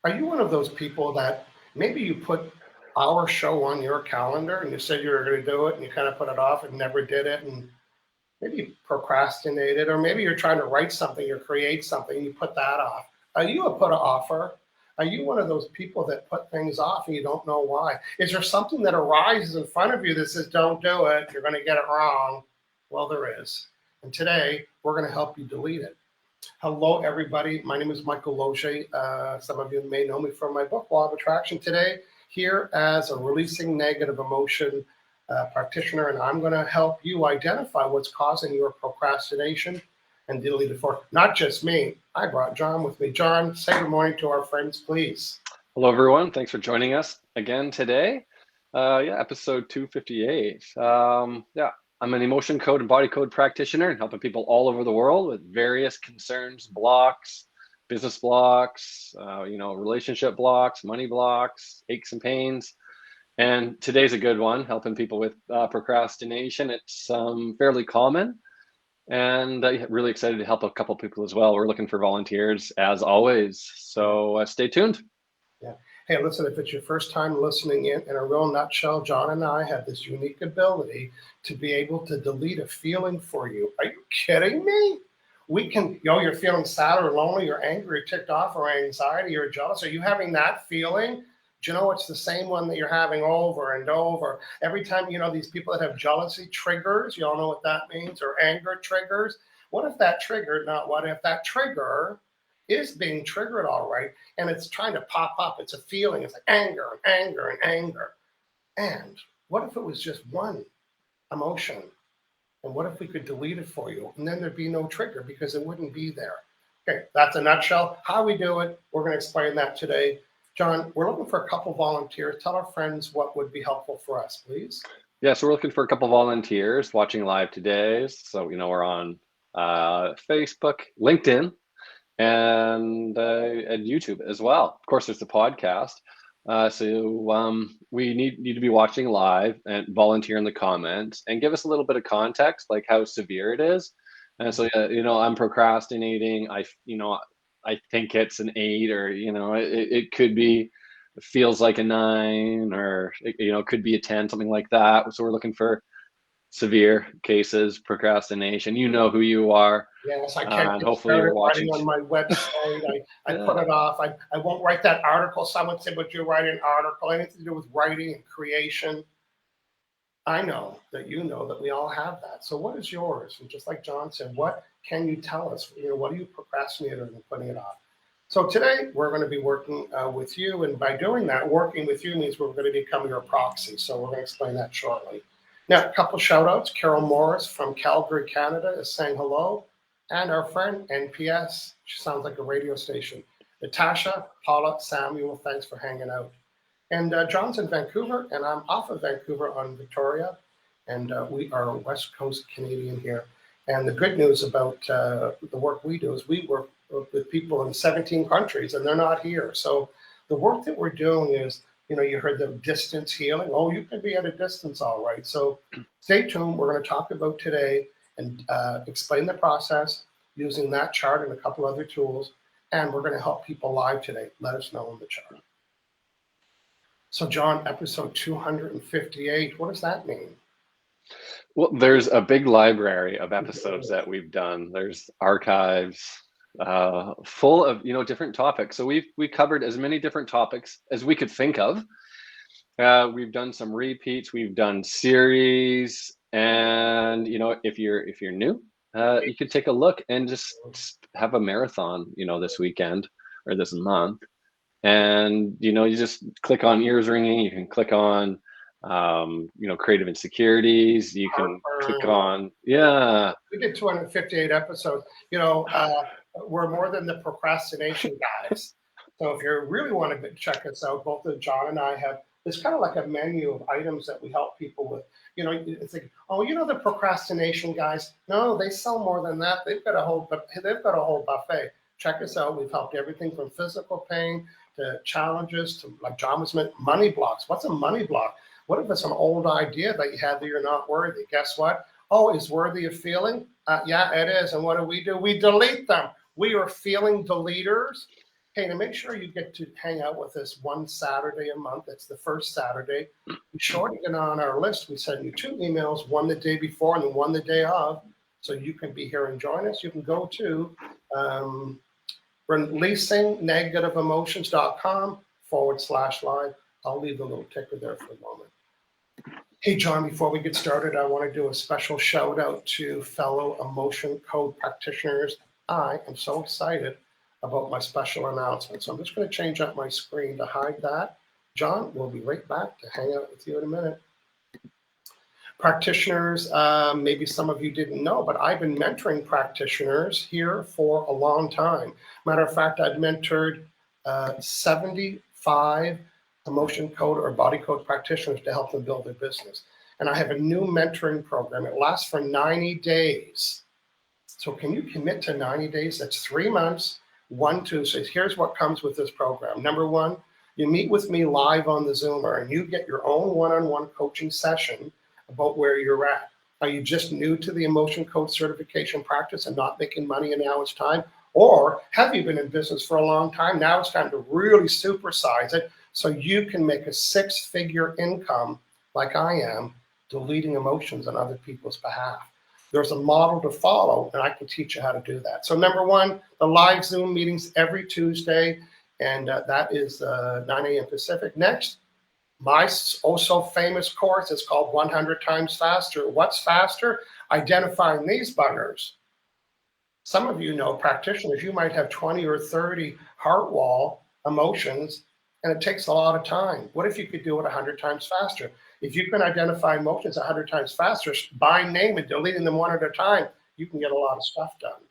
Are you one of those people that maybe you put our show on your calendar and you said you were going to do it and you kind of put it off and never did it and maybe you procrastinated, or maybe you're trying to write something or create something and you put that off? Are you a put an offer? Are you one of those people that put things off and you don't know why? Is there something that arises in front of you that says, don't do it, you're going to get it wrong? Well, there is. And today we're going to help you delete it. Hello, everybody. My name is Michael Loge. Some of you may know me from my book, Law of Attraction. Today, here as a releasing negative emotion practitioner, and I'm going to help you identify what's causing your procrastination and delete it for not just me. I brought John with me. John, say good morning to our friends, please. Hello, everyone. Thanks for joining us again today. Episode 258. I'm an emotion code and body code practitioner, helping people all over the world with various concerns, blocks, business blocks, relationship blocks, money blocks, aches and pains. And today's a good one, helping people with procrastination. It's fairly common, and really excited to help a couple people as well. We're looking for volunteers as always, so stay tuned. Yeah. Hey, listen, if it's your first time listening in a real nutshell, John and I have this unique ability to be able to delete a feeling for you. Are you kidding me? We can, you're feeling sad or lonely or angry or ticked off or anxiety or jealous. Are you having that feeling? Do you know it's the same one that you're having over and over? Every time, these people that have jealousy triggers, you all know what that means, or anger triggers. What if that triggered, not what if that trigger is being triggered all right, and it's trying to pop up. It's a feeling. It's like anger and anger and anger. And what if it was just one emotion? And what if we could delete it for you? And then there'd be no trigger because it wouldn't be there. Okay, that's a nutshell. How we do it, we're going to explain that today. John, we're looking for a couple volunteers. Tell our friends what would be helpful for us, please. Yeah, so we're looking for a couple volunteers watching live today. So, we're on Facebook, LinkedIn, and YouTube as well. Of course, there's the podcast. So we need to be watching live and volunteer in the comments and give us a little bit of context, like how severe it is. And so, I'm procrastinating. I think it's an 8, or, it could be, it feels like a 9, or, it could be a 10, something like that. So we're looking for severe cases, procrastination. You know who you are. Yes, I can't hopefully you're watching on my website. I put it off. I won't write that article. Someone said, but you write an article, anything to do with writing and creation. I know that you know that we all have that. So what is yours? And just like John said, what can you tell us? What are you procrastinating and putting it off? So today we're going to be working with you. And by doing that, working with you means we're going to become your proxy. So we're going to explain that shortly. Now, a couple shout outs. Carol Morris from Calgary, Canada is saying hello. And our friend NPS, she sounds like a radio station. Natasha, Paula, Samuel, thanks for hanging out. And John's in Vancouver, and I'm off of Vancouver on Victoria. And we are West Coast Canadian here. And the good news about the work we do is we work with people in 17 countries, and they're not here. So the work that we're doing is, you heard the distance healing. Oh, you can be at a distance, all right. So stay tuned. We're going to talk about today and explain the process using that chart and a couple other tools. And we're going to help people live today. Let us know in the chart. So, John, episode 258, what does that mean? Well, there's a big library of episodes that we've done. There's archives full of different topics. So we covered as many different topics as we could think of. We've done some repeats. We've done series, and if you're new, you could take a look and just have a marathon. This weekend or this month, and you just click on ears ringing. You can click on creative insecurities. You can click on We did 258 episodes. We're more than the procrastination guys. So if you really want to check us out, both John and I have, it's kind of like a menu of items that we help people with. It's like, the procrastination guys. No, they sell more than that. They've got a whole buffet. Check us out. We've helped everything from physical pain to challenges to, like John was meant, money blocks. What's a money block? What if it's an old idea that you had that you're not worthy? Guess what? Oh, is worthy of feeling? Yeah, it is. And what do? We delete them. We are feeling deleters. Hey, to make sure you get to hang out with us one Saturday a month, it's the first Saturday. Be sure to get on our list. We send you 2 emails, one the day before and then one the day of, so you can be here and join us. You can go to releasingnegativeemotions.com/live. I'll leave the little ticker there for a moment. Hey, John, before we get started, I want to do a special shout out to fellow emotion code practitioners. I am so excited about my special announcement. So I'm just going to change up my screen to hide that. John, we'll be right back to hang out with you in a minute. Practitioners, maybe some of you didn't know, but I've been mentoring practitioners here for a long time. Matter of fact, I've mentored 75 emotion code or body code practitioners to help them build their business. And I have a new mentoring program. It lasts for 90 days. So can you commit to 90 days? That's 3 months, 1-2. So here's what comes with this program. Number one, you meet with me live on the Zoomer and you get your own one-on-one coaching session about where you're at. Are you just new to the emotion code certification practice and not making money and now it's time? Or have you been in business for a long time? Now it's time to really supersize it so you can make a 6-figure income like I am, deleting emotions on other people's behalf. There's a model to follow, and I can teach you how to do that. So number one, the live Zoom meetings every Tuesday, and that is 9 a.m. Pacific. Next, my oh-so-famous course is called 100 Times Faster. What's faster? Identifying these buggers. Some of you know, practitioners, you might have 20 or 30 heart wall emotions, and it takes a lot of time. What if you could do it 100 times faster? If you can identify emotions 100 times faster, by name and deleting them one at a time, you can get a lot of stuff done.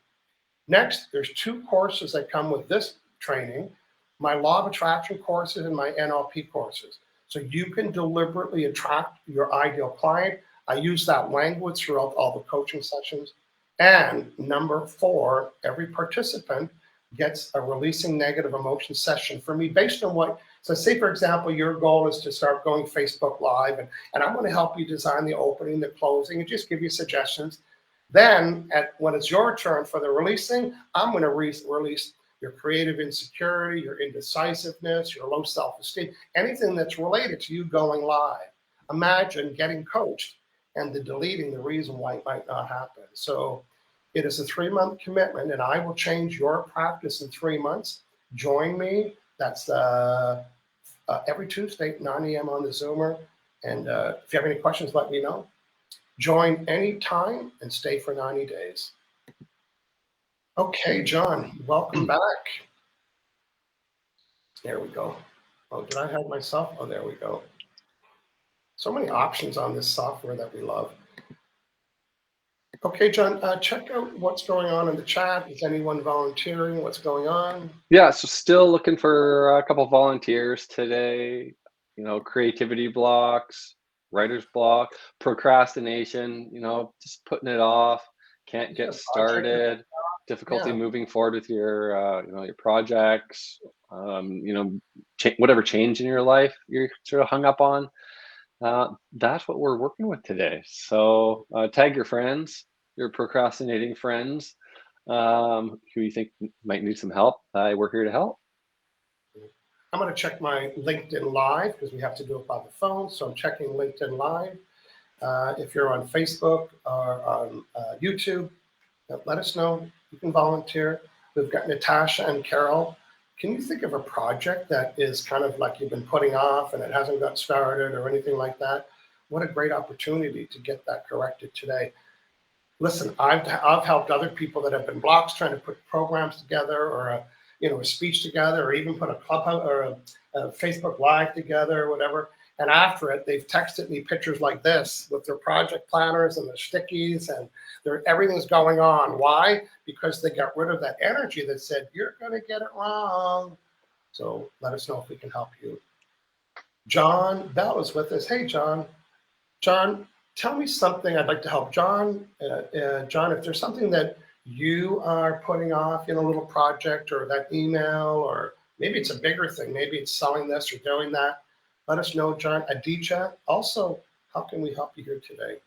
Next, there's 2 courses that come with this training, my Law of Attraction courses and my NLP courses. So you can deliberately attract your ideal client. I use that language throughout all the coaching sessions. And number 4, every participant gets a releasing negative emotion session for me based on what, so say for example, your goal is to start going Facebook Live and I'm going to help you design the opening, the closing, and just give you suggestions. Then when it's your turn for the releasing, I'm going to release your creative insecurity, your indecisiveness, your low self-esteem, anything that's related to you going live. Imagine getting coached and the deleting the reason why it might not happen. So it is a 3-month commitment, and I will change your practice in 3 months. Join me. That's every Tuesday, 9 a.m. on the Zoomer. And if you have any questions, let me know. Join anytime and stay for 90 days. Okay, John, welcome back. There we go. Oh, did I have myself? Oh, there we go. So many options on this software that we love. Okay, John, check out what's going on in the chat. Is anyone volunteering? What's going on? Yeah, so still looking for a couple volunteers today. You know, creativity blocks, writer's block, procrastination, you know, just putting it off, can't get started, difficulty moving forward with your, you know, your projects, you know, whatever change in your life you're sort of hung up on. That's what we're working with today. So tag your friends, your procrastinating friends, who you think might need some help. We're here to help. I'm going to check my LinkedIn Live because we have to do it by the phone. So I'm checking LinkedIn Live. If you're on Facebook or on YouTube, let us know. You can volunteer. We've got Natasha and Carol. Can you think of a project that is kind of like you've been putting off and it hasn't got started or anything like that? What a great opportunity to get that corrected today. Listen, I've helped other people that have been blocks trying to put programs together or a speech together or even put a clubhouse or a Facebook Live together or whatever. And after it, they've texted me pictures like this with their project planners and their stickies and everything's going on. Why? Because they got rid of that energy that said, you're going to get it wrong. So let us know if we can help you. John Bell is with us. Hey, John. John, tell me something. I'd like to help John. John, if there's something that you are putting off in a little project or that email, or maybe it's a bigger thing. Maybe it's selling this or doing that. Let us know, John. Aditya, also, how can we help you here today?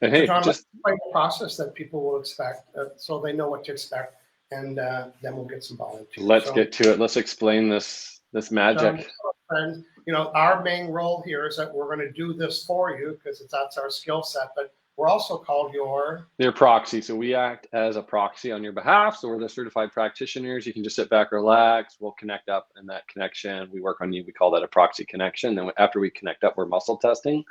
Hey, so John, just let's explain the process that people will expect so they know what to expect. and then we'll get some volunteers. Let's get to it. Let's explain this magic. And our main role here is that we're going to do this for you because that's our skill set. But we're also called your proxy. So we act as a proxy on your behalf. So we're the certified practitioners. You can just sit back, relax. We'll connect up, and that connection, we work on you. We call that a proxy connection. Then after we connect up, we're muscle testing.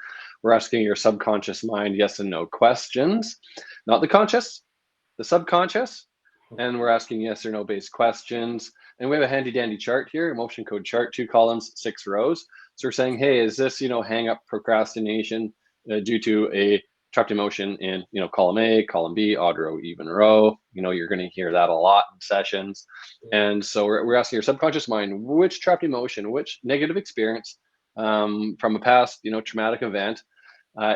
We're asking your subconscious mind yes and no questions, not the conscious, the subconscious. And we're asking yes or no based questions. And we have a handy dandy chart here, emotion code chart, 2 columns, 6 rows. So we're saying, hey, is this, hang up procrastination due to a trapped emotion in, column A, column B, odd row, even row. You're going to hear that a lot in sessions. And so we're asking your subconscious mind, which trapped emotion, which negative experience from a past, traumatic event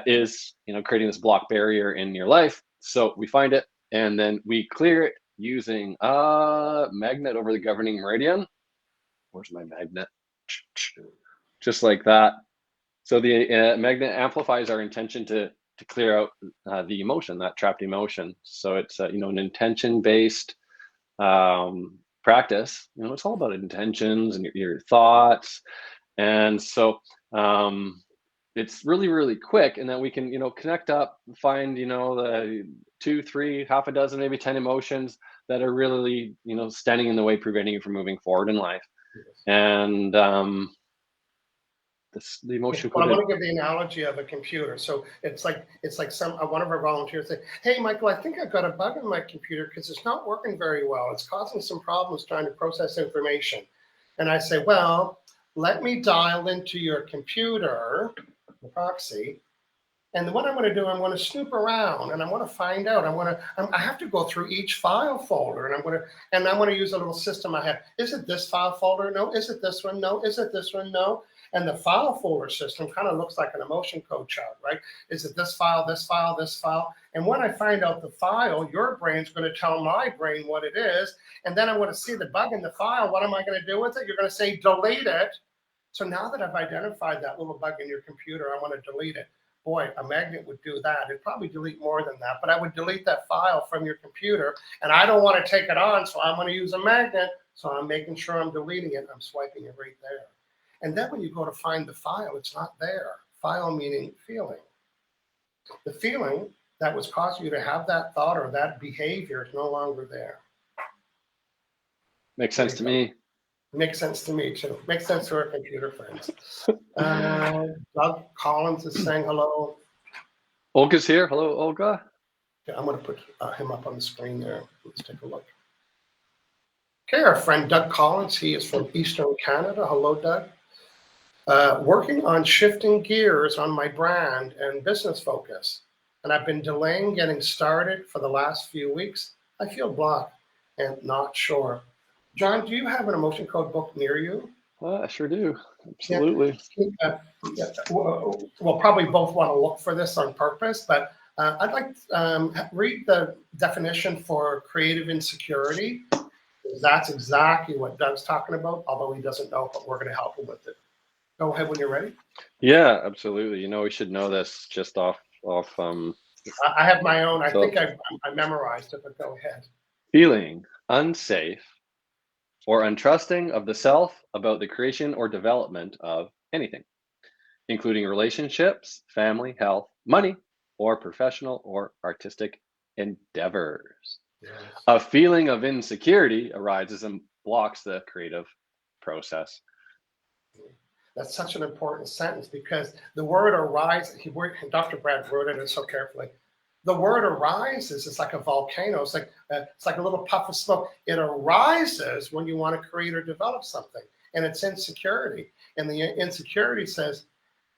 is, creating this block barrier in your life. So we find it, and then we clear it using a magnet over the governing meridian. Where's my magnet? Just like that. So the magnet amplifies our intention to clear out the emotion, that trapped emotion. So it's an intention-based practice. It's all about intentions and your thoughts, and so it's really, really quick, and then we can connect up, find the 2, 3, half a dozen, maybe 10 emotions that are really standing in the way, preventing you from moving forward in life. And the emotion. Well, I want to give the analogy of a computer. So it's like one of our volunteers say, "Hey, Michael, I think I've got a bug in my computer because it's not working very well. It's causing some problems trying to process information." And I say, "Well, let me dial into your computer, the proxy, and what I'm going to do, I'm going to snoop around and I want to find out. I have to go through each file folder, and I'm going to use a little system I have. Is it this file folder? No. Is it this one? No. Is it this one? No." And the file folder system kind of looks like an emotion code chart, right? Is it this file, this file, this file? And when I find out the file, your brain's going to tell my brain what it is. And then I want to see the bug in the file. What am I going to do with it? You're going to say, delete it. So now that I've identified that little bug in your computer, I want to delete it. Boy, a magnet would do that. It'd probably delete more than that, but I would delete that file from your computer. And I don't want to take it on, so I'm going to use a magnet. So I'm making sure I'm deleting it. I'm swiping it right there. And then when you go to find the file, it's not there. File meaning feeling. The feeling that was causing you to have that thought or that behavior is no longer there. Makes sense to me. Makes sense to me too. Makes sense to our computer friends. Doug Collins is saying hello. Olga's here. Hello, Olga. Okay, I'm going to put him up on the screen there. Let's take a look. Okay, our friend Doug Collins. He is from Eastern Canada. Hello, Doug. Working on shifting gears on my brand and business focus, and I've been delaying getting started for the last few weeks. I feel blocked and not sure. John, do you have an emotion code book near you? I sure do. Absolutely. We'll probably both want to look for this on purpose, but I'd like to read the definition for creative insecurity. That's exactly what Doug's talking about, although he doesn't know, but we're going to help him with it. Go ahead when you're ready. Yeah, absolutely. We should know this just off. I have my own. I think I memorized it, but go ahead. Feeling unsafe or untrusting of the self about the creation or development of anything, including relationships, family, health, money, or professional or artistic endeavors. Yes. A feeling of insecurity arises and blocks the creative process. That's such an important sentence because the word arise, Dr. Brad wrote it so carefully. The word arises is like a volcano. It's like a little puff of smoke. It arises when you want to create or develop something, and it's insecurity. And the insecurity says,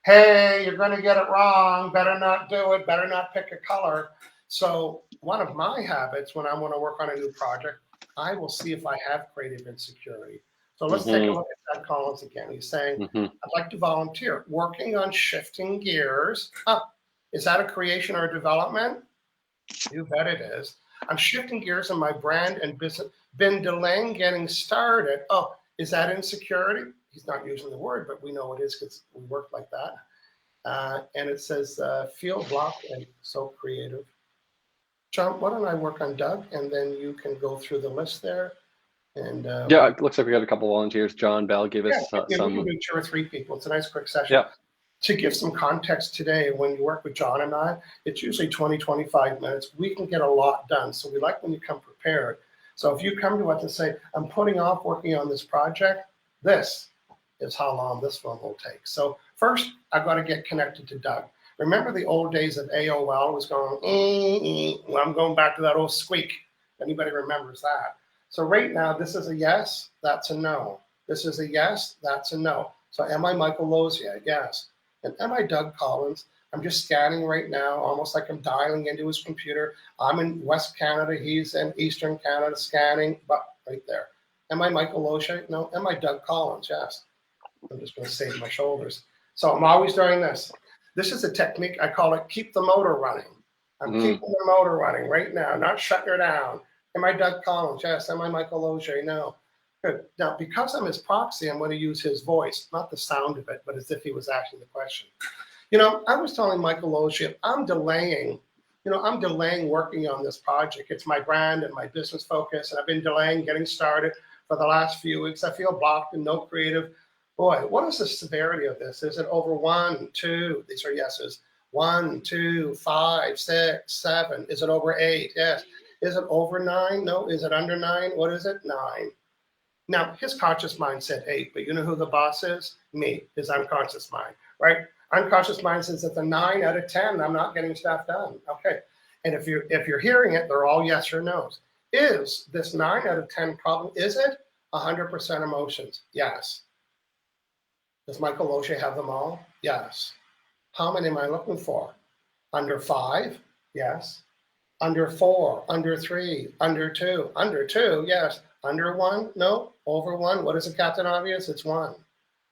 hey, you're going to get it wrong. Better not do it. Better not pick a color. So one of my habits when I want to work on a new project, I will see if I have creative insecurity. So let's take a look at Doug Collins again. He's saying, I'd like to volunteer. Working on shifting gears. Is that a creation or a development? You bet it is. I'm shifting gears in my brand and business. Been delaying getting started. Oh, is that insecurity? He's not using the word, but we know it is because we work like that. And it says, feel blocked and so creative. John, why don't I work on Doug, and then you can go through the list there. And Yeah, it looks like we got a couple volunteers. John Bell gave us we can some. do 2 or 3 people. It's a nice quick session. Yeah. To give some context today, when you work with John and I, it's usually 20, 25 minutes. We can get a lot done. So we like when you come prepared. So if you come to us and say, I'm putting off working on this project, this is how long this one will take. So first, I've got to get connected to Doug. Remember the old days of AOL was going, well, I'm going back to that old squeak. Anybody remembers that? So right now, this is a yes, that's a no. This is a yes, that's a no. So am I Michael Lozia? Yes. And am I Doug Collins? I'm just scanning right now, almost like I'm dialing into his computer. I'm in West Canada, he's in Eastern Canada, scanning, but right there. Am I Michael Lozia? No. Am I Doug Collins? Yes. I'm just going to save my shoulders. So I'm always doing this. This is a technique, I call it keep the motor running. I'm keeping the motor running right now, not shutting her down. Am I Doug Collins? Yes. Am I Michael Lozia? No. Good. Now, because I'm his proxy, I'm going to use his voice, not the sound of it, but as if he was asking the question. You know, I was telling Michael Lozia, I'm delaying working on this project. It's my brand and my business focus, and I've been delaying getting started for the last few weeks. I feel blocked and no creative. Boy, what is the severity of this? Is it over 1, 2? These are yeses. 1, 2, 5, 6, 7. Is it over 8? Yes. Is it over 9? No. Is it under 9? What is it? 9. Now, his conscious mind said 8, but you know who the boss is? Me, his unconscious mind, right? Unconscious mind says it's a 9 out of 10. I'm not getting stuff done. Okay. And if you're hearing it, they're all yes or no's. Is this 9 out of 10 problem, is it 100% emotions? Yes. Does Michael Lozia have them all? Yes. How many am I looking for? Under 5? Yes. Under 4, under 3, under 2, under 2, yes. Under 1, no. Over 1, what is it, Captain Obvious? It's 1.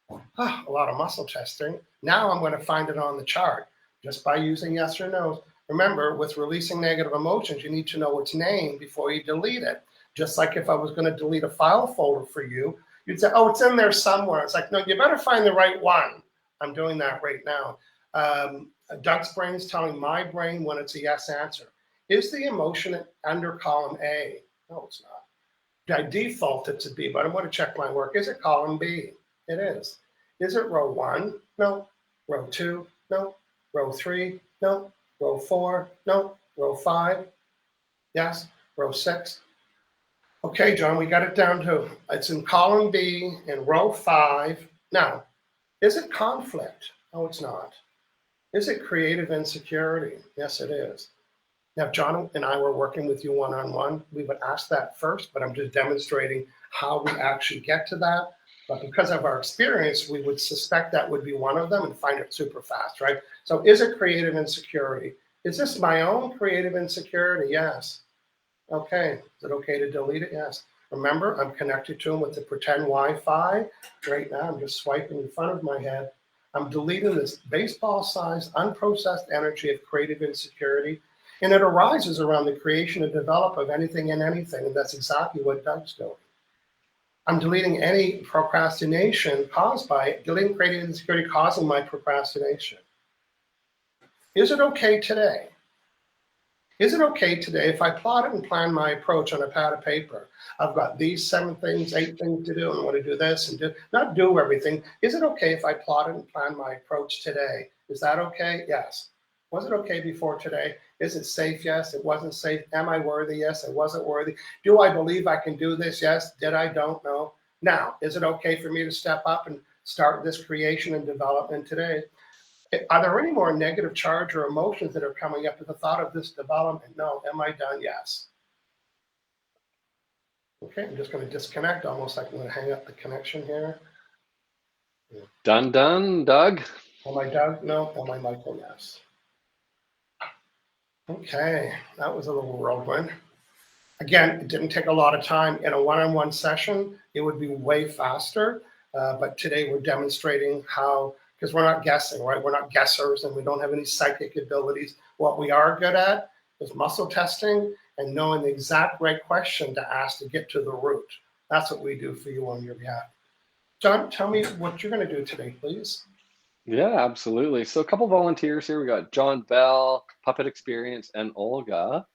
A lot of muscle testing. Now I'm going to find it on the chart just by using yes or no. Remember, with releasing negative emotions, you need to know its name before you delete it. Just like if I was going to delete a file folder for you, you'd say, oh, it's in there somewhere. It's like, no, you better find the right one. I'm doing that right now. Doug's brain's telling my brain when it's a yes answer. Is the emotion under column A? No, it's not. I default it to B, but I'm going to check my work. Is it column B? It is. Is it row 1? No. Row 2? No. Row 3? No. Row 4? No. Row 5? Yes. Row 6? Okay, John, we got it down to, it's in column B in row 5. Now, is it conflict? No, it's not. Is it creative insecurity? Yes, it is. Now, if John and I were working with you one-on-one, we would ask that first, but I'm just demonstrating how we actually get to that. But because of our experience, we would suspect that would be one of them and find it super fast, right? So is it creative insecurity? Is this my own creative insecurity? Yes. Okay. Is it okay to delete it? Yes. Remember, I'm connected to him with the pretend Wi-Fi. Right now, I'm just swiping in front of my head. I'm deleting this baseball-sized, unprocessed energy of creative insecurity. And it arises around the creation and development of anything and anything. And that's exactly what Doug's doing. I'm deleting any procrastination caused by it, deleting creative insecurity causing my procrastination. Is it okay today? Is it okay today if I plotted and planned my approach on a pad of paper? I've got these 7 things, 8 things to do, and I want to do this and not do everything. Is it okay if I plotted and planned my approach today? Is that okay? Yes. Was it okay before today? Is it safe? Yes. It wasn't safe. Am I worthy? Yes. I wasn't worthy. Do I believe I can do this? Yes. Did I? Don't know. Now, is it okay for me to step up and start this creation and development today? Are there any more negative charge or emotions that are coming up at the thought of this development? No. Am I done? Yes. Okay, I'm just going to disconnect, almost like I'm going to hang up the connection here. Done, Doug. Am I Doug? No. Am I Michael? Yes. Okay, that was a little whirlwind. Again, it didn't take a lot of time. In a one-on-one session, it would be way faster. But today we're demonstrating how, because we're not guessing, right? We're not guessers and we don't have any psychic abilities. What we are good at is muscle testing and knowing the exact right question to ask to get to the root. That's what we do for you on your behalf. John, tell me what you're going to do today, please. Yeah, absolutely. So a couple volunteers here. We got John Bell, Puppet Experience, and Olga.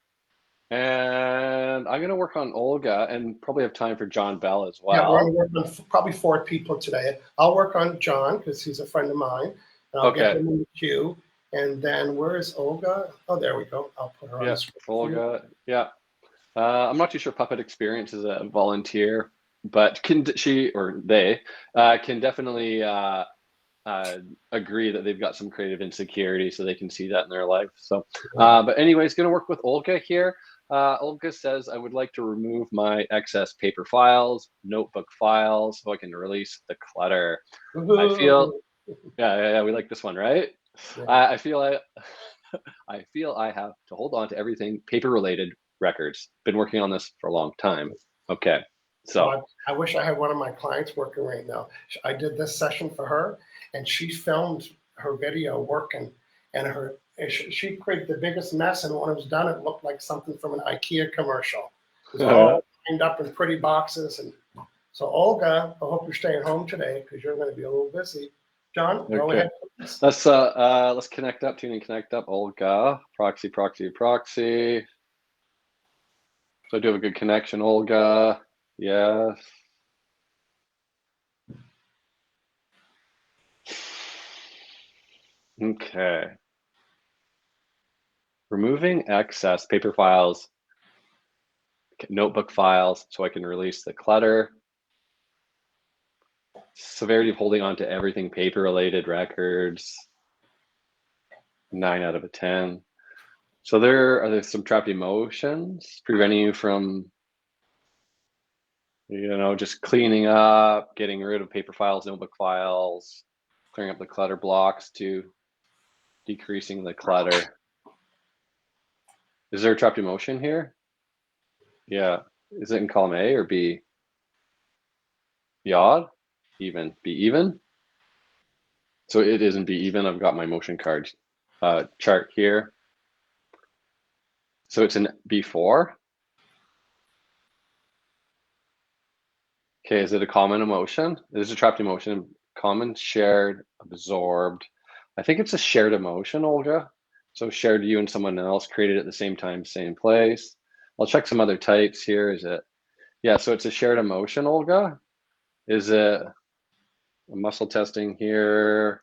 And I'm going to work on Olga and probably have time for John Bell as Yeah, we're well. going to work on probably 4 people today. I'll work on John because he's a friend of mine, and I'll get Okay. him in the queue. And then where is Olga? Oh, there we go. I'll put her on the screen. Olga. Yeah. I'm not too sure Puppet Experience is a volunteer, but she or they can definitely agree that they've got some creative insecurity, so they can see that in their life. So, but anyways, going to work with Olga here. Olga says, I would like to remove my excess paper files, notebook files, so I can release the clutter. I feel, yeah, we like this one, right? Yeah. I feel I have to hold on to everything paper-related records. Been working on this for a long time. Okay, so I wish I had one of my clients working right now. I did this session for her, and she filmed her video working, and she created the biggest mess. And when it was done, it looked like something from an IKEA commercial. It was all lined up in pretty boxes. And so, Olga, I hope you're staying home today because you're going to be a little busy. John, go ahead. Let's connect up, tune and connect up. Olga, proxy. So I do have a good connection, Olga. Yes. Okay. Removing excess paper files, notebook files, so I can release the clutter. Severity of holding on to everything paper-related records. 9 out of 10. So there some trapped emotions preventing you from, just cleaning up, getting rid of paper files, notebook files, clearing up the clutter blocks to decreasing the clutter. Is there a trapped emotion here? Yeah. Is it in column A or B? Be odd? Even. Be even? So it isn't be even. I've got my motion card chart here. So it's in B4. Okay, is it a common emotion? It is a trapped emotion. Common, shared, absorbed. I think it's a shared emotion, Olga. So shared you and someone else, created at the same time, same place. I'll check some other types here. Is it? Yeah, so it's a shared emotion, Olga. Is it a muscle testing here?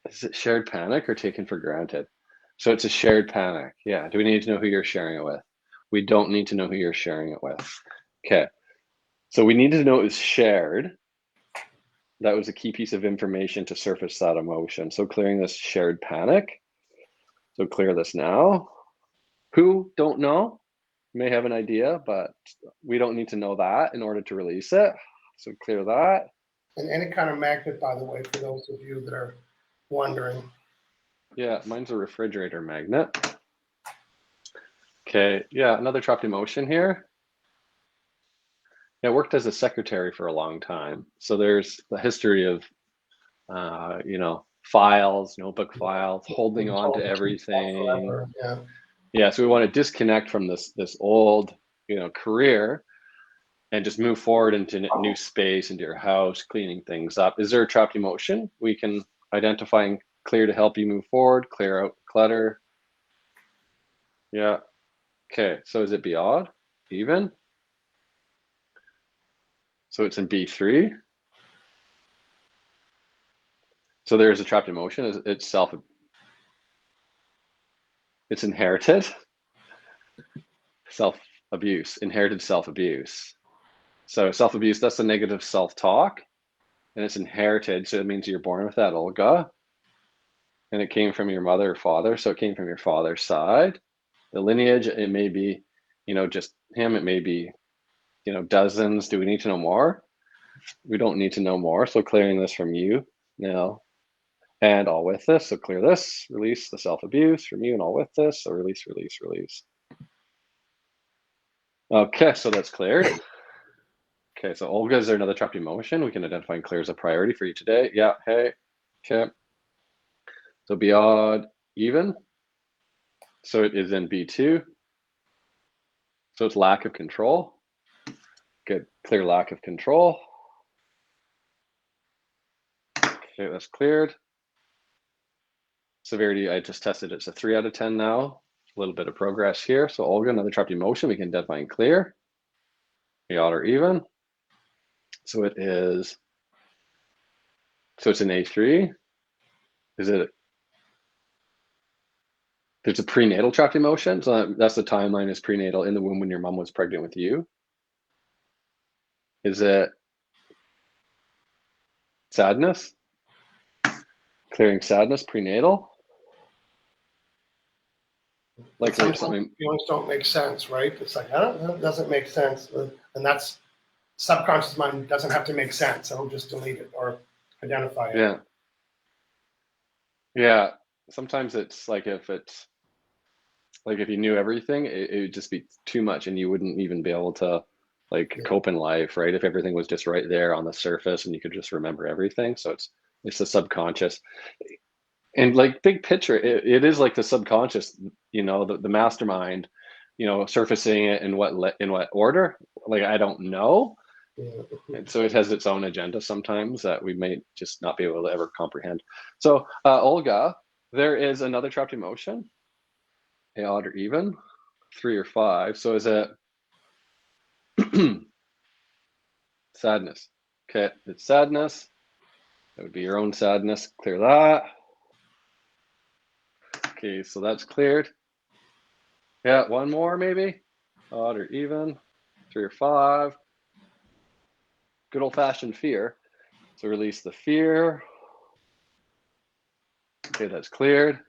Is it shared panic or taken for granted? So it's a shared panic. Yeah. Do we need to know who you're sharing it with? We don't need to know who you're sharing it with. Okay. So we need to know it was shared. That was a key piece of information to surface that emotion. So clearing this shared panic. So clear this now. Who? Don't know. May have an idea, but we don't need to know that in order to release it. So clear that. And any kind of magnet, by the way, for those of you that are wondering. Yeah, mine's a refrigerator magnet. Okay, yeah, another trapped emotion here. Yeah, I worked as a secretary for a long time. So there's the history of, files, notebook files, holding on to everything. Yeah. Yeah, so we want to disconnect from this old, career and just move forward into new space, into your house, cleaning things up. Is there a trapped emotion we can identify and clear to help you move forward, clear out clutter? Yeah. Okay, so is it be odd, even? So it's in B3. So there's a trapped emotion. It's inherited self-abuse, inherited self-abuse. So self-abuse, that's the negative self-talk, and it's inherited. So it means you're born with that, Olga, and it came from your mother or father. So it came from your father's side. The lineage, it may be, just him. It may be, dozens. Do we need to know more? We don't need to know more. So clearing this from you now. And all with this, so clear this, release the self-abuse from you and all with this, so release. Okay, so that's cleared. Okay, so Olga, is there another trapped emotion we can identify and clear as a priority for you today? Yeah, hey, okay. So be odd, even. So it is in B2. So it's lack of control. Good, clear lack of control. Okay, that's cleared. Severity, I just tested, it's a 3 out of 10 now. little bit of progress here. So Olga, another trapped emotion, we can identify and clear. The odd or even. So it is, so it's an A3. Is it, there's a prenatal trapped emotion. So that's the timeline is prenatal in the womb when your mom was pregnant with you. Is it sadness? Clearing sadness, prenatal? Like something feelings don't make sense, right? It's like, I don't know, it doesn't make sense. And that's subconscious mind doesn't have to make sense. It'll just delete it or identify it. Yeah. Yeah. Sometimes it's like if it's like if you knew everything, it would just be too much and you wouldn't even be able to like cope in life, right? If everything was just right there on the surface and you could just remember everything. So it's the subconscious. And like big picture, it is like the subconscious, you know, the mastermind, you know, surfacing it in what order, like I don't know. Yeah. And so it has its own agenda sometimes that we may just not be able to ever comprehend. So Olga, there is another trapped emotion, a odd or even, 3 or 5. So is it sadness? Okay, it's sadness. That would be your own sadness. Clear that. Okay, so that's cleared. Yeah, one more maybe. Odd or even, 3 or 5. Good old-fashioned fear. So release the fear. Okay, that's cleared.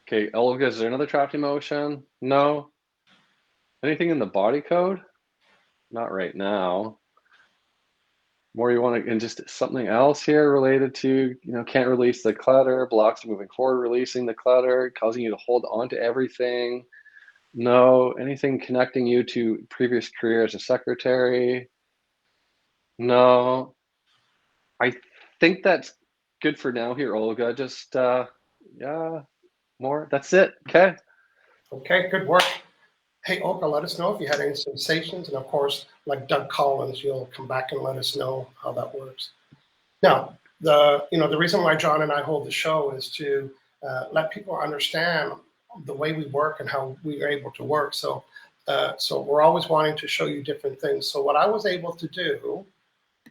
Okay, Olga, is there another trapped emotion? No. Anything in the body code? Not right now. More you want to, and just something else here related to, you know, can't release the clutter, blocks moving forward, releasing the clutter, causing you to hold on to everything. No. Anything connecting you to previous career as a secretary? No. I think that's good for now here, Olga. Just, yeah, more. That's it. Okay. Okay, good work. Hey, Olga, let us know if you had any sensations. And of course, like Doug Collins, you'll come back and let us know how that works. Now, the reason why John and I hold the show is to let people understand the way we work and how we are able to work. So we're always wanting to show you different things. So what I was able to do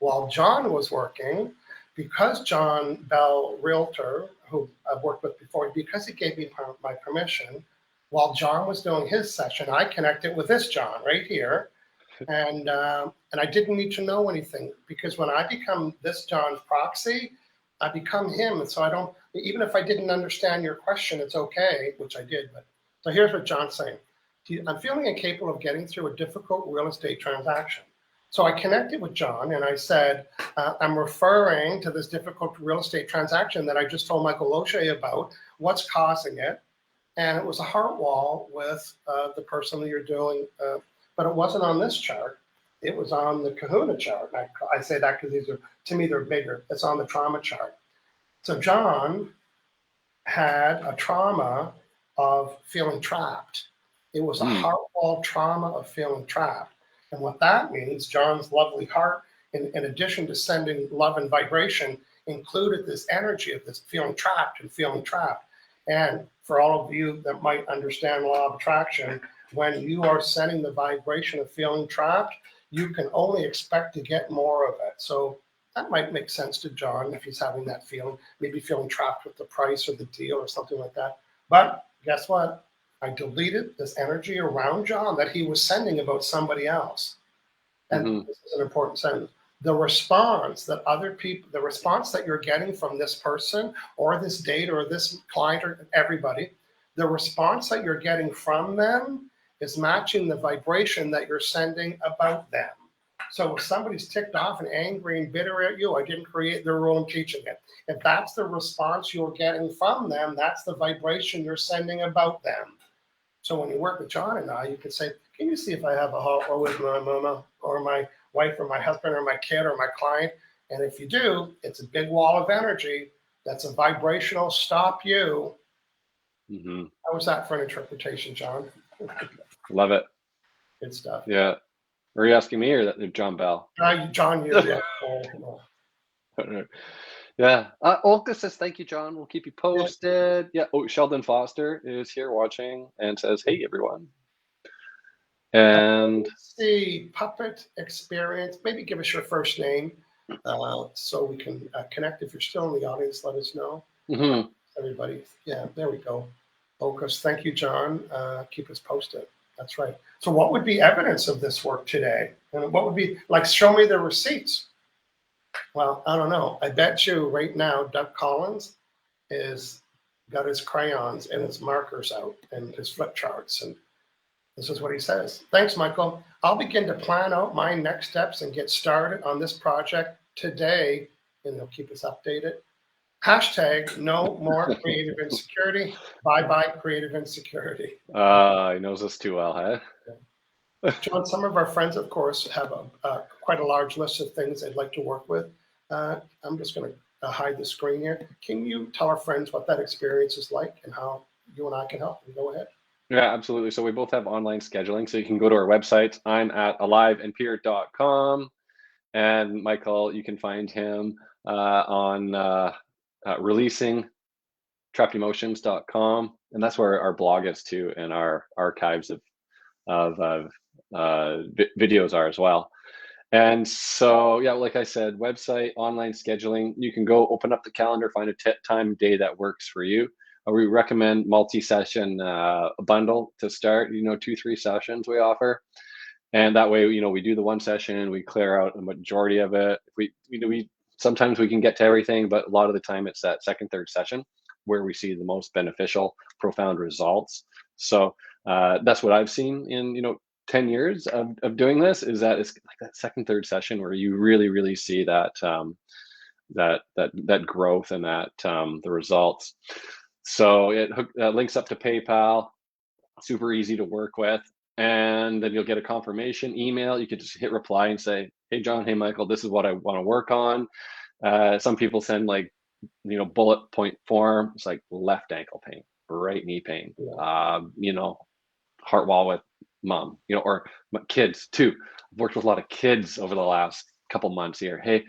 while John was working, because John Bell, Realtor, who I've worked with before, because he gave me my permission, while John was doing his session, I connected with this John right here. And I didn't need to know anything, because when I become this John's proxy, I become him. And so I don't, even if I didn't understand your question, it's okay, which I did. But so here's what John's saying. I'm feeling incapable of getting through a difficult real estate transaction. So I connected with John and I said, I'm referring to this difficult real estate transaction that I just told Michael Loche about. What's causing it? And it was a heart wall with the person that you're doing, but it wasn't on this chart. It was on the Kahuna chart. I say that because these are, to me, they're bigger. It's on the trauma chart. So John had a trauma of feeling trapped. It was a heart wall trauma of feeling trapped. And what that means, John's lovely heart, in addition to sending love and vibration, included this energy of this feeling trapped and feeling trapped. And for all of you that might understand law of attraction, when you are sending the vibration of feeling trapped, you can only expect to get more of it. So that might make sense to John if he's having that feeling, maybe feeling trapped with the price or the deal or something like that. But guess what? I deleted this energy around John that he was sending about somebody else. And this is an important sentence. The response that other people, the response that you're getting from this person or this date or this client or everybody, the response that you're getting from them is matching the vibration that you're sending about them. So if somebody's ticked off and angry and bitter at you, I didn't create their role in teaching it. If that's the response you're getting from them, that's the vibration you're sending about them. So when you work with John and I, you can say, can you see if I have a heart wall with my mama or my wife or my husband or my kid or my client? And if you do, it's a big wall of energy. That's a vibrational stop you. How was that for an interpretation, John? Love it. Good stuff. Yeah. Are you asking me or John Bell? John, you. Yeah. Yeah. Olga says, thank you, John. We'll keep you posted. Yeah. Oh, Sheldon Foster is here watching and says, hey, everyone. And Let's see, Puppet Experience. Maybe give us your first name so we can connect. If you're still in the audience, let us know. mhm. Everybody, yeah, there we go. Focus. Thank you, John. Keep us posted. That's right. So, what would be evidence of this work today? And what would be like? Show me the receipts. Well, I don't know. I bet you right now, Doug Collins is got his crayons and his markers out and his flip charts, and this is what he says. Thanks, Michael. I'll begin to plan out my next steps and get started on this project today, and they'll keep us updated. Hashtag no more creative insecurity. Bye bye creative insecurity. He knows us too well, huh? John, some of our friends, of course, have quite a large list of things they'd like to work with. I'm just going to hide the screen here. Can you tell our friends what that experience is like and how you and I can help? Go ahead. Yeah, absolutely. So we both have online scheduling. So you can go to our website. I'm at aliveandpeer.com. And Michael, you can find him on releasing trappedemotions.com. And that's where our blog is too, and our archives of videos are as well. And so, yeah, like I said, website, online scheduling, you can go open up the calendar, find a time, day that works for you. We recommend multi-session bundle to start, 2-3 sessions we offer. And that way, we do the one session, we clear out the majority of it. We sometimes we can get to everything, but a lot of the time it's that second, third session where we see the most beneficial, profound results. So that's what I've seen in 10 years of doing this, is that it's like that second, third session where you really, really see that that growth and that the results. So it links up to PayPal, super easy to work with. And then you'll get a confirmation email. You could just hit reply and say, hey, John, hey, Michael, this is what I want to work on. Some people send like, bullet point form. It's like left ankle pain, right knee pain, heart wall with mom, or kids too. I've worked with a lot of kids over the last couple months here. Hey,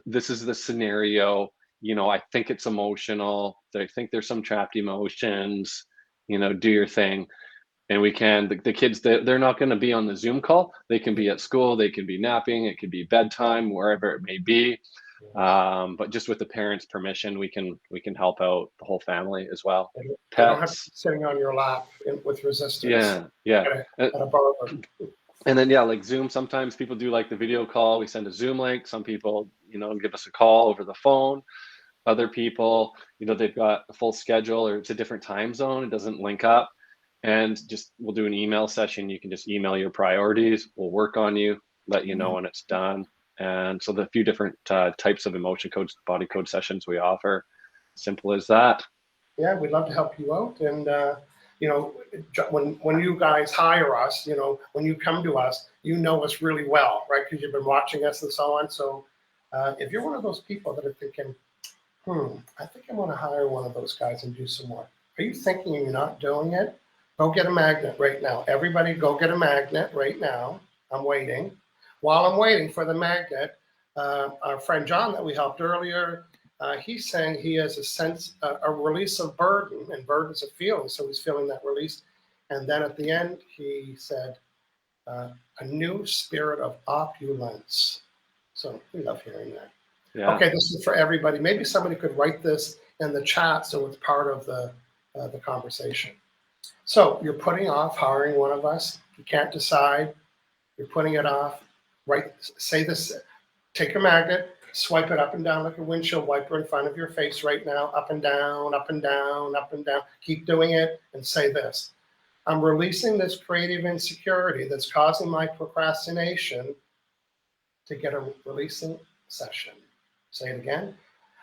this is the scenario. I think it's emotional. I think there's some trapped emotions. Do your thing. And we can, the kids, they're not going to be on the Zoom call. They can be at school, they can be napping, it could be bedtime, wherever it may be. But just with the parents' permission, we can help out the whole family as well. You don't have to Pets. be sitting on your lap with resistance. Yeah. At a barber. And then, like Zoom, sometimes people do like the video call. We send a Zoom link. Some people, give us a call over the phone. Other people, they've got a full schedule or it's a different time zone. It doesn't link up. And just we'll do an email session. You can just email your priorities. We'll work on you, let you know when it's done. And so the few different types of emotion codes, body code sessions we offer, simple as that. Yeah, we'd love to help you out. And when you guys hire us, when you come to us, you know us really well, right? Because you've been watching us and so on. So if you're one of those people that are thinking, I think I want to hire one of those guys and do some work. Are you thinking you're not doing it? Go get a magnet right now. Everybody go get a magnet right now. I'm waiting. While I'm waiting for the magnet, our friend John that we helped earlier, he's saying he has a release of burden, and burden's a feeling, so he's feeling that release. And then at the end, he said, a new spirit of opulence. So we love hearing that. Yeah. Okay, this is for everybody. Maybe somebody could write this in the chat so it's part of the conversation. So you're putting off hiring one of us. You can't decide. You're putting it off. Right? Say this. Take a magnet, swipe it up and down like a windshield wiper in front of your face right now. Up and down, up and down, up and down. Keep doing it and say this. I'm releasing this creative insecurity that's causing my procrastination to get a releasing session. Say it again.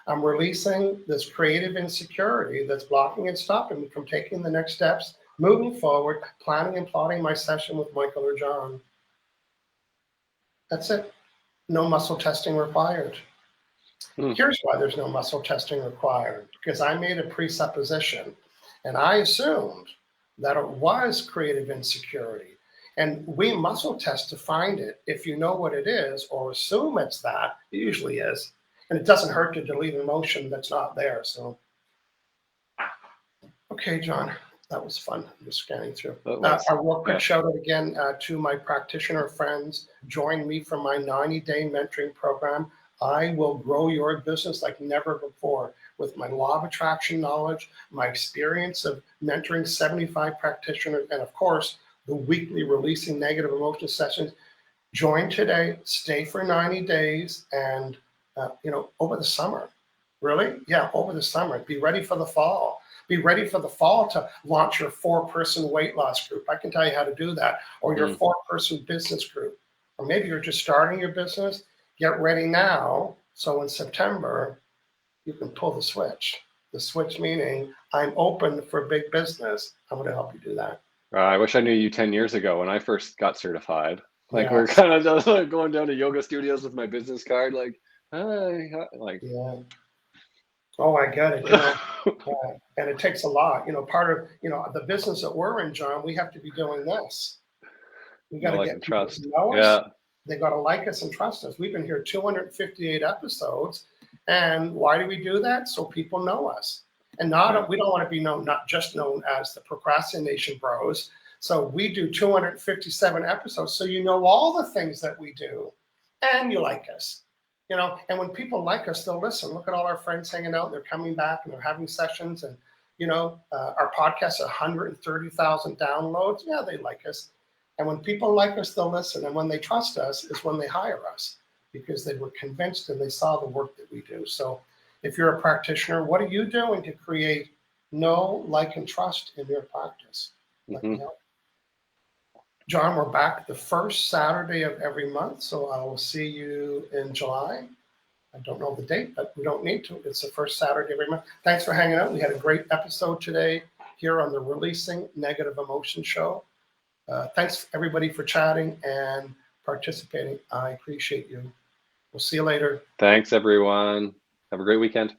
I'm releasing this creative insecurity that's blocking and stopping me from taking the next steps, moving forward, planning and plotting my session with Michael or John. That's it. No muscle testing required. Here's why there's no muscle testing required. Because I made a presupposition, and I assumed that it was creative insecurity. And we muscle test to find it if you know what it is or assume it's that. It usually is. And it doesn't hurt to delete an emotion that's not there. So, okay, John, that was fun. I'm just scanning through. A real quick shout out again to my practitioner friends. Join me for my 90-day mentoring program. I will grow your business like never before with my law of attraction knowledge, my experience of mentoring 75 practitioners, and of course, the weekly releasing negative emotion sessions. Join today, stay for 90 days, and over the summer. Really? Yeah, over the summer. Be ready for the fall. Be ready for the fall to launch your 4-person weight loss group. I can tell you how to do that. Or your 4-person business group. Or maybe you're just starting your business. Get ready now. So in September, you can pull the switch. The switch meaning I'm open for big business. I'm going to help you do that. I wish I knew you 10 years ago when I first got certified. Like, yes. We're kind of just like going down to yoga studios with my business card. Like, hi, like. Yeah. Oh, I get it. And it takes a lot. Part of the business that we're in, John. We have to be doing this. We got to get people to know us. Yeah. They got to like us and trust us. We've been here 258 episodes, and why do we do that? So people know us, and we don't want to be not just known as the Procrastination Bros. So we do 257 episodes, so you know all the things that we do, and you like us. And when people like us, they'll listen. Look at all our friends hanging out. They're coming back and they're having sessions. And, our podcast, 130,000 downloads. Yeah, they like us. And when people like us, they'll listen. And when they trust us is when they hire us because they were convinced and they saw the work that we do. So if you're a practitioner, what are you doing to create know, like, and trust in your practice? Let me help. John, we're back the first Saturday of every month, so I will see you in July. I don't know the date, but we don't need to. It's the first Saturday of every month. Thanks for hanging out. We had a great episode today here on the Releasing Negative Emotion Show. Thanks, everybody, for chatting and participating. I appreciate you. We'll see you later. Thanks, everyone. Have a great weekend.